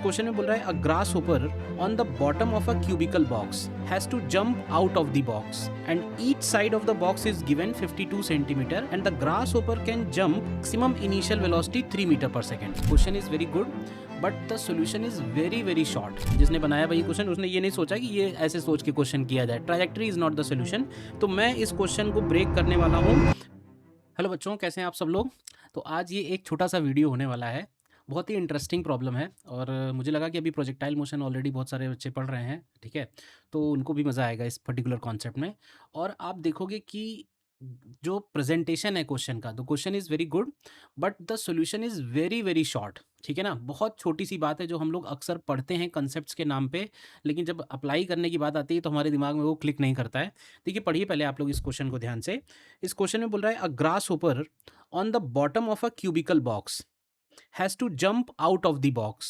Question में बोल रहा है a grasshopper on the bottom of a cubical box has to jump out of the box and each side of the box is given 52 centimetre and the grasshopper can jump maximum initial velocity 3 metre per second. Question is very good but the solution is very very short. जिसने बनाया भाई question उसने ये नहीं सोचा कि ये ऐसे सोच के क्वेश्चन किया जाए। Trajectory is not the solution. तो मैं इस क्वेश्चन को ब्रेक करने वाला हूँ। हेलो बच्चों, कैसे हैं आप सब लोग। तो आज ये एक छोटा सा वीडियो होने वाला है। बहुत ही इंटरेस्टिंग प्रॉब्लम है और मुझे लगा कि अभी प्रोजेक्टाइल मोशन ऑलरेडी बहुत सारे बच्चे पढ़ रहे हैं, ठीक है, तो उनको भी मज़ा आएगा इस पर्टिकुलर कॉन्सेप्ट में। और आप देखोगे कि जो प्रेजेंटेशन है क्वेश्चन का, the question is very good but the solution is very very short, ठीक है ना। बहुत छोटी सी बात है जो हम लोग अक्सर पढ़ते हैं कंसेप्ट्स के नाम पे, लेकिन जब अप्लाई करने की बात आती है तो हमारे दिमाग में वो क्लिक नहीं करता है। देखिए, पढ़िए पहले आप लोग इस क्वेश्चन को ध्यान से। इस क्वेश्चन में बोल रहा है a grasshopper on the bottom of a cubical box has to jump out of the box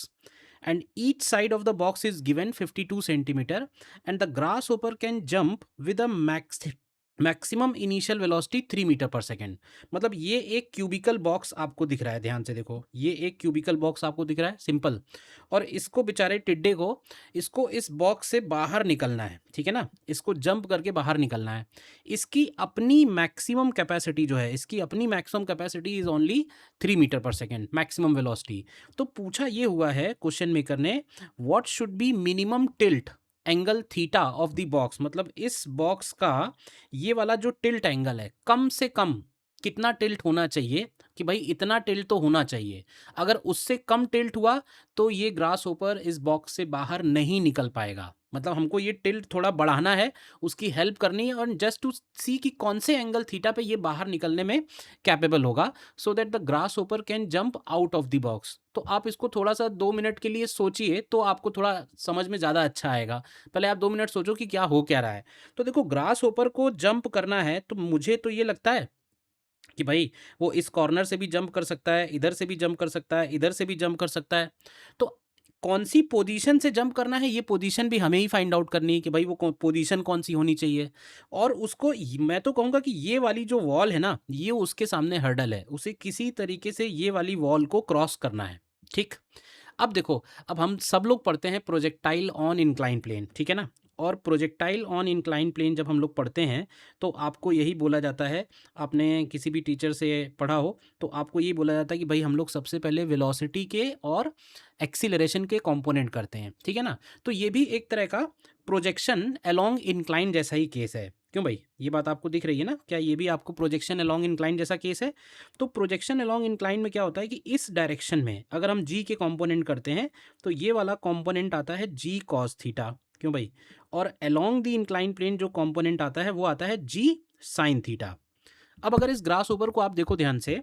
and each side of the box is given 52 centimeter and the grasshopper can jump with a maximum initial velocity 3 metre per second. मतलब ये एक cubical box आपको दिख रहा है, ध्यान से देखो, ये एक क्यूबिकल बॉक्स आपको दिख रहा है, सिंपल। और इसको बेचारे टिड्डे को, इसको इस बॉक्स से बाहर निकलना है, ठीक है ना, इसको जंप करके बाहर निकलना है। इसकी अपनी मैक्सिमम कैपेसिटी जो है, इसकी अपनी maximum capacity is only 3 metre per second, maximum velocity. तो पूछा ये हुआ है क्वेश्चन मेकर ने, what should be minimum tilt angle theta of the box. मतलब इस बॉक्स का ये वाला जो टिल्ट एंगल है, कम से कम कितना टिल्ट होना चाहिए, कि भाई इतना टिल्ट तो होना चाहिए। अगर उससे कम टिल्ट हुआ तो ये ग्रास होपर इस बॉक्स से बाहर नहीं निकल पाएगा। मतलब हमको ये टिल्ट थोड़ा बढ़ाना है, उसकी हेल्प करनी है और जस्ट टू सी कि कौन से एंगल थीटा पे ये बाहर निकलने में कैपेबल होगा, so that the grasshopper can jump out of the box. तो आप इसको थोड़ा सा 2 मिनट के लिए सोचिए तो आपको थोड़ा समझ में ज़्यादा अच्छा आएगा। पहले आप 2 मिनट सोचो कि क्या हो क्या रहा है। तो देखो, ग्रास होपर को जंप करना है तो मुझे तो ये लगता है कि भाई वो इस कॉर्नर से भी जंप कर सकता है, इधर से भी जंप कर सकता है, इधर से भी जंप कर सकता है। तो कौन सी पोजीशन से जंप करना है, ये पोजीशन भी हमें ही फाइंड आउट करनी है कि भाई वो पोजीशन कौन सी होनी चाहिए। और उसको मैं तो कहूँगा कि ये वाली जो वॉल है ना, ये उसके सामने हर्डल है, उसे किसी तरीके से ये वाली वॉल को क्रॉस करना है, ठीक। अब देखो, अब हम सब लोग पढ़ते हैं प्रोजेक्टाइल ऑन इंक्लाइन प्लेन, ठीक है ना। और प्रोजेक्टाइल ऑन इंक्लाइन प्लेन जब हम लोग पढ़ते हैं तो आपको यही बोला जाता है, आपने किसी भी टीचर से पढ़ा हो तो आपको यही बोला जाता है कि भाई हम लोग सबसे पहले वेलोसिटी के और एक्सीलरेशन के कंपोनेंट करते हैं, ठीक है ना। तो ये भी एक तरह का प्रोजेक्शन अलोंग इंक्लाइन जैसा ही केस है। क्यों भाई, ये बात आपको दिख रही है ना, क्या ये भी आपको प्रोजेक्शन अलोंग इंक्लाइन जैसा केस है। तो प्रोजेक्शन अलोंग इंक्लाइन में क्या होता है कि इस डायरेक्शन में अगर हम जी के कंपोनेंट करते हैं तो ये वाला कंपोनेंट आता है जी कॉस थीटा। क्यों भाई, और अलोंग द इंक्लाइन प्लेन जो कंपोनेंट आता है वो आता है जी साइन थीटा। अब अगर इस ग्रास ओवर को आप देखो ध्यान से,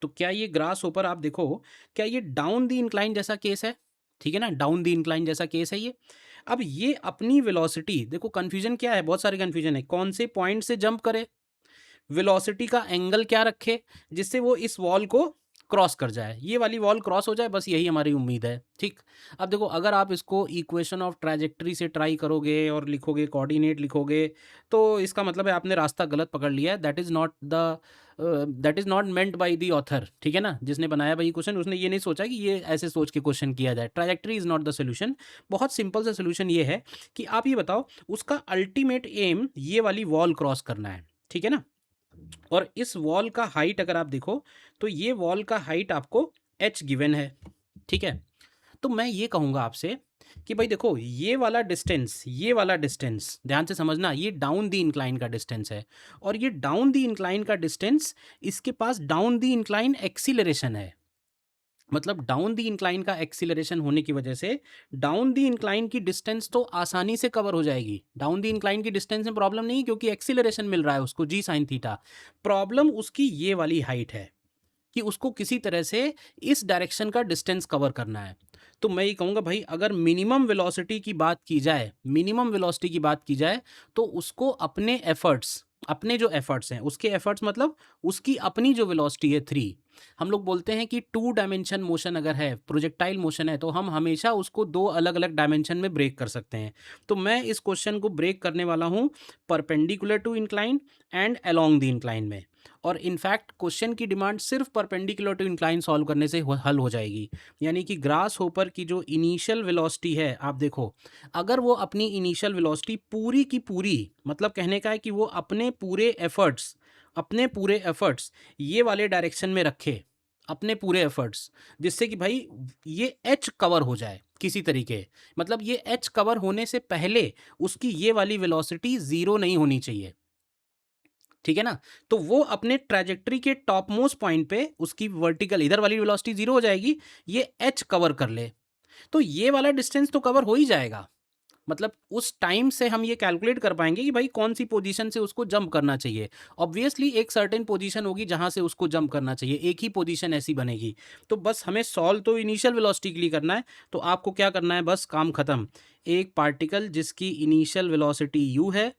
तो क्या ये ग्रास ओवर आप देखो, क्या ये डाउन द इंक्लाइन जैसा केस है, ठीक है ना, डाउन द इंक्लाइन जैसा केस है ये। अब ये अपनी वेलोसिटी देखो, कंफ्यूजन क्या है, बहुत सारे कंफ्यूजन है, कौन से पॉइंट से जंप करे, वेलोसिटी का एंगल क्या रखे जिससे वो इस वॉल को क्रॉस कर जाए, ये वाली वॉल क्रॉस हो जाए, बस यही हमारी उम्मीद है, ठीक। अब देखो, अगर आप इसको इक्वेशन ऑफ ट्रैजेक्टरी से ट्राई करोगे और लिखोगे, कोऑर्डिनेट लिखोगे, तो इसका मतलब है आपने रास्ता गलत पकड़ लिया है। That is not meant by the author, ठीक है ना। जिसने बनाया भाई क्वेश्चन उसने ये नहीं सोचा कि ये ऐसे सोच के क्वेश्चन किया जाए। Trajectory is not the solution. बहुत सिंपल सा सोल्यूशन ये है कि आप ये बताओ, उसका अल्टीमेट एम ये वाली वॉल क्रॉस करना है, ठीक है ना। और इस वॉल का हाइट अगर आप देखो तो ये वॉल का हाइट आपको h गिवन है, ठीक है। तो मैं ये कहूँगा आपसे कि भाई देखो, ये वाला डिस्टेंस ध्यान से समझना, ये डाउन द इंक्लाइन का डिस्टेंस है और ये डाउन द इंक्लाइन का डिस्टेंस, इसके पास डाउन द इंक्लाइन एक्सीलरेशन है। मतलब डाउन द इंक्लाइन का एक्सीलरेशन होने की वजह से डाउन द इंक्लाइन की डिस्टेंस तो आसानी से कवर हो जाएगी। डाउन द इंक्लाइन की डिस्टेंस में प्रॉब्लम नहीं, क्योंकि एक्सीलरेशन मिल रहा है उसको जी साइन थीटा। प्रॉब्लम उसकी ये वाली हाइट है कि उसको किसी तरह से इस डायरेक्शन का डिस्टेंस कवर करना है। तो मैं ये कहूँगा भाई, अगर मिनिमम वेलोसिटी की बात की जाए, मिनिमम वेलोसिटी की बात की जाए, तो उसको अपने एफर्ट्स, अपने जो एफर्ट्स हैं उसके एफर्ट्स, मतलब उसकी अपनी जो वेलोसिटी है 3, हम लोग बोलते हैं कि 2 डायमेंशन मोशन अगर है, प्रोजेक्टाइल मोशन है, तो हम हमेशा उसको 2 अलग-अलग डायमेंशन में ब्रेक कर सकते हैं। तो मैं इस क्वेश्चन को ब्रेक करने वाला हूँ perpendicular to incline and along the incline में। और इनफैक्ट क्वेश्चन की डिमांड सिर्फ परपेंडिकुलर टू इंक्लाइन सॉल्व करने से हल हो जाएगी। यानी कि ग्रास होपर की जो इनिशियल वेलोसिटी है, आप देखो, अगर वो अपनी इनिशियल वेलोसिटी पूरी की पूरी, मतलब कहने का है कि वो अपने पूरे एफर्ट्स ये वाले डायरेक्शन में रखे, अपने पूरे एफर्ट्स, जिससे कि भाई ये एच कवर हो जाए किसी तरीके, मतलब ये एच कवर होने से पहले उसकी ये वाली वेलोसिटी जीरो नहीं होनी चाहिए, ठीक है ना। तो वो अपने ट्रैजेक्टरी के टॉप मोस्ट पॉइंट पे उसकी वर्टिकल इधर वाली वेलोसिटी जीरो हो जाएगी, ये एच कवर कर ले, तो ये वाला डिस्टेंस तो कवर हो ही जाएगा। मतलब उस टाइम से हम ये कैलकुलेट कर पाएंगे कि भाई कौन सी पोजीशन से उसको जंप करना चाहिए। ऑब्वियसली एक सर्टेन पोजीशन होगी जहां से उसको जंप करना चाहिए, एक ही पोजीशन ऐसी बनेगी। तो बस हमें सॉल्व तो इनिशियल वेलोसिटी के लिए करना है, तो आपको क्या करना है, बस काम खत्म। एक पार्टिकल जिसकी इनिशियल वेलोसिटी u है,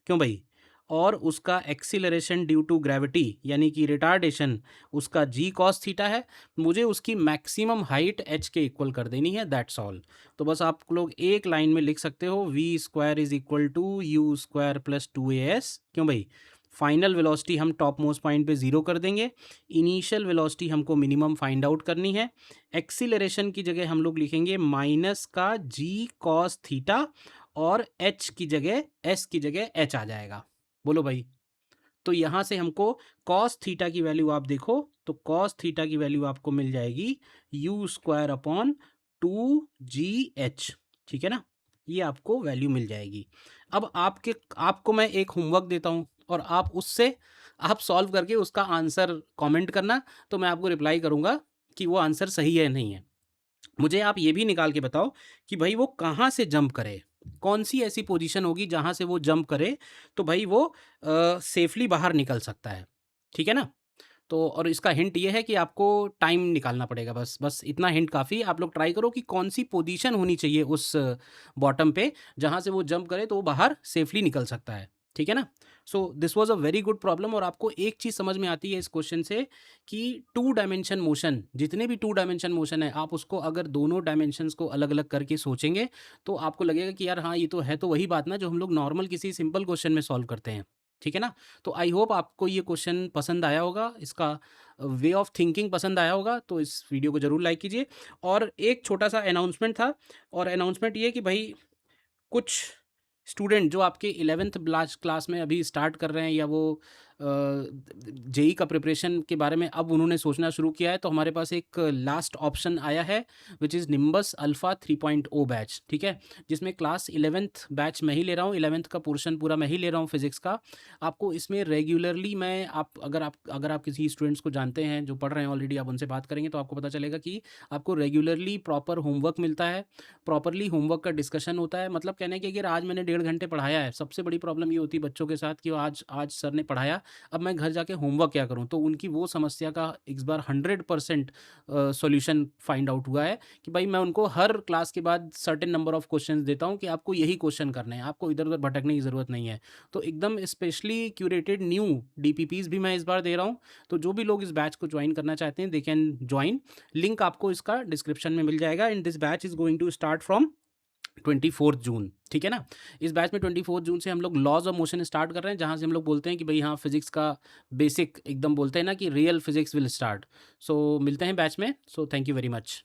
क्यों भाई, और उसका एक्सीलरेशन ड्यू टू ग्रेविटी यानी कि रिटार्डेशन उसका जी कॉस थीटा है, मुझे उसकी मैक्सिमम हाइट h के इक्वल कर देनी है, दैट्स ऑल। तो बस आप लोग एक लाइन में लिख सकते हो v square is equal to u square plus 2as, क्यों भाई, फाइनल वेलोसिटी हम टॉप मोस्ट पॉइंट पे जीरो कर देंगे, इनिशियल वेलोसिटी हमको मिनिमम फाइंड आउट करनी है, एक्सीलरेशन की जगह हम लोग लिखेंगे माइनस का जी कॉस थीटा, और h की जगह s की जगह h आ जाएगा। बोलो भाई, तो यहां से हमको cos थीटा की वैल्यू आप देखो, तो cos थीटा की वैल्यू आपको मिल जाएगी यू स्क्वायर अपॉन 2gh, ठीक है ना, ये आपको वैल्यू मिल जाएगी। अब आपको मैं एक होमवर्क देता हूं और आप उससे आप सॉल्व करके उसका आंसर कमेंट करना, तो मैं आपको रिप्लाई करूंगा कि वो आंसर सही है या नहीं है। मुझे आप ये भी निकाल के बताओ कि भाई वो कहाँ से जंप करे, कौन सी ऐसी पोजीशन होगी जहाँ से वो जंप करे तो भाई वो सेफली बाहर निकल सकता है, ठीक है ना। तो और इसका हिंट ये है कि आपको टाइम निकालना पड़ेगा, बस बस इतना हिंट काफ़ी। आप लोग ट्राई करो कि कौन सी पोजीशन होनी चाहिए उस बॉटम पे जहाँ से वो जंप करे तो वो बाहर सेफली निकल सकता है, ठीक है ना। So this was a very good problem, और आपको एक चीज़ समझ में आती है इस क्वेश्चन से कि 2 डायमेंशन मोशन, जितने भी 2 डायमेंशन मोशन है, आप उसको अगर दोनों डायमेंशंस को अलग अलग करके सोचेंगे तो आपको लगेगा कि यार हाँ, ये तो है, तो वही बात ना जो हम लोग नॉर्मल किसी सिंपल क्वेश्चन में सॉल्व करते हैं, ठीक है ना। तो आई होप आपको ये क्वेश्चन पसंद आया होगा, इसका वे ऑफ थिंकिंग पसंद आया होगा, तो इस वीडियो को ज़रूर लाइक कीजिए। और एक छोटा सा अनाउंसमेंट था, और अनाउंसमेंट ये कि भाई कुछ स्टूडेंट जो आपके 11th क्लास में अभी स्टार्ट कर रहे हैं, या वो जेई का प्रिपरेशन के बारे में अब उन्होंने सोचना शुरू किया है, तो हमारे पास एक लास्ट ऑप्शन आया है which is nimbus alpha 3.0 batch, ठीक है, जिसमें क्लास 11th बैच मैं ही ले रहा हूँ, 11th का पोर्शन पूरा मैं ही ले रहा हूँ फिजिक्स का। आपको इसमें रेगुलरली मैं अगर आप किसी स्टूडेंट्स को जानते हैं जो पढ़ रहे हैं ऑलरेडी, आप उनसे बात करेंगे तो आपको पता चलेगा कि आपको रेगुलरली प्रॉपर होमवर्क मिलता है, प्रॉपरली होमवर्क का डिस्कशन होता है। मतलब कहने की अगर आज मैंने 1.5 घंटे पढ़ाया है, सबसे बड़ी प्रॉब्लम ये होती है बच्चों के साथ कि आज आज सर ने पढ़ाया, अब मैं घर जाके होमवर्क क्या करूँ, तो उनकी वो समस्या का इस बार 100% सॉल्यूशन फाइंड आउट हुआ है कि भाई मैं उनको हर क्लास के बाद सर्टेन नंबर ऑफ क्वेश्चंस देता हूँ कि आपको यही क्वेश्चन करने हैं, आपको इधर उधर भटकने की ज़रूरत नहीं है। तो एकदम स्पेशली क्यूरेटेड न्यू डीपीपीज भी मैं इस बार दे रहा हूँ, तो जो भी लोग इस बैच को ज्वाइन करना चाहते हैं दे कैन ज्वाइन, लिंक आपको इसका डिस्क्रिप्शन में मिल जाएगा। And this batch is going to start from 24 June, ठीक है ना। इस बैच में 24 जून से हम लोग लॉज ऑफ मोशन स्टार्ट कर रहे हैं, जहाँ से हम लोग बोलते हैं कि भाई हाँ, फिजिक्स का बेसिक एकदम बोलते हैं ना कि रियल फिजिक्स विल स्टार्ट। सो मिलते हैं बैच में, so thank you very much.